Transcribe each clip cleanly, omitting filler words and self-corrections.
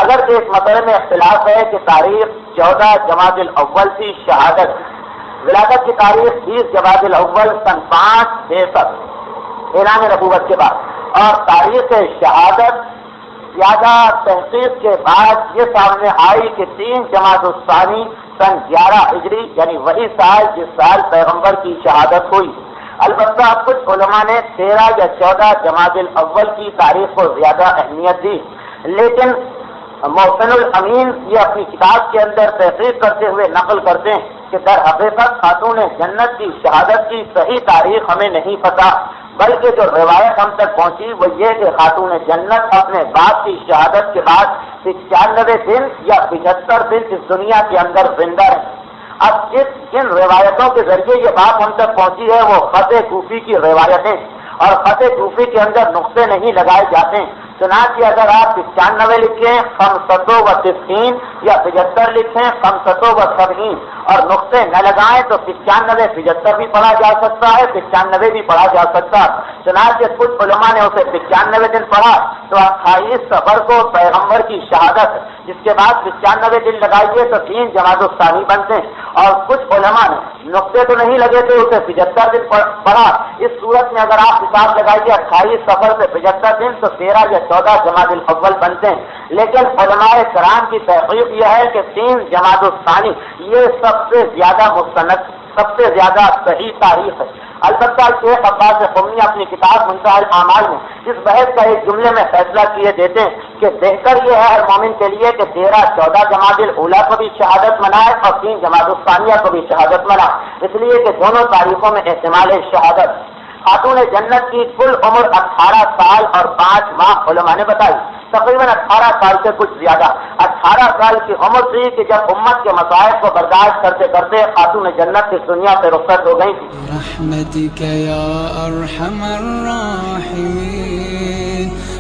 اگرچہ اس مسئلے میں اختلاف ہے کہ تاریخ 14 جمادی الاول تھی شہادت، ولادت کی تاریخ 20 جمادی الاول سن 563 اعلان نبوت کے بعد، اور تاریخ شہادت زیادہ تحقیق کے بعد یہ سامنے آئی کہ 3 جمادی الثانی سن 11 ہجری، یعنی وہی سال جس سال پیغمبر کی شہادت ہوئی۔ البتہ کچھ علماء نے 13 یا 14 جمادی الاول کی تاریخ کو زیادہ اہمیت دی، لیکن محسن الامین یہ اپنی کتاب کے اندر تحقیق کرتے ہوئے نقل کرتے ہیں کہ در حقیقت خاتون جنت کی شہادت کی صحیح تاریخ ہمیں نہیں پتہ، بلکہ جو روایت ہم تک پہنچی وہ یہ کہ خاتون جنت اپنے باپ کی شہادت کے بعد 95 دن یا 75 دن اس دنیا کے اندر زندہ رہی۔ اب جن روایتوں کے ذریعے یہ بات ہم تک پہنچی ہے وہ خط کوفی کی روایتیں، اور خط کوفی کے اندر نقطے نہیں لگائے جاتے ہیں، چنانچہ اگر آپ 95 لکھیں 593 یا 75 لکھیں 570 اور نقطے نہ لگائیں تو 95 75 بھی پڑھا جا سکتا ہے، 95 بھی پڑھا جا سکتا ہے۔ چنانچہ کچھ علماء نے اسے 95 دن پڑھا تو 28 صفر کو پیغمبر کی شہادت، جس کے بعد 95 دن لگائیے تو 3 جمادی الثانی بنتے ہیں، اور کچھ علماء نے نقطے تو نہیں لگے تھے اسے 75 دن پڑھا۔ اس صورت میں اگر آپ حساب لگائیے 28 صفر سے 75 دن تو 13 یا 14 جمادی الاول بنتے ہیں، لیکن علماء کرام کی تحقیق یہ ہے کہ 3 جمادی الثانی یہ سب سے زیادہ مستند، سب سے زیادہ صحیح تاریخ ہے۔ البتہ شیخ عباس قمی اپنی کتاب منتہی الاعمال میں اس بحث کا ایک جملے میں فیصلہ کیے دیتے ہیں کہ بہتر یہ ہے ہر مومن کے لیے کہ 13 14 جمادی الاولیٰ کو بھی شہادت منائے اور 3 جمادی الثانیہ کو بھی شہادت منائے، اس لیے کہ دونوں تاریخوں میں احتمال شہادت۔ خاتون جنت کی کل عمر 18 سال اور 5 ماہ علماء نے بتائی، تقریباً 18 سال سے کچھ زیادہ۔ 18 سال کی عمر تھی کہ جب امت کے مصائب کو برداشت کرتے کرتے خاتون جنت اس دنیا سے رخصت ہو گئی تھی۔ برحمتک یا ارحم الراحمین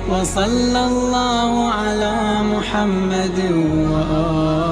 وصلی اللہ علی محمد وآلہ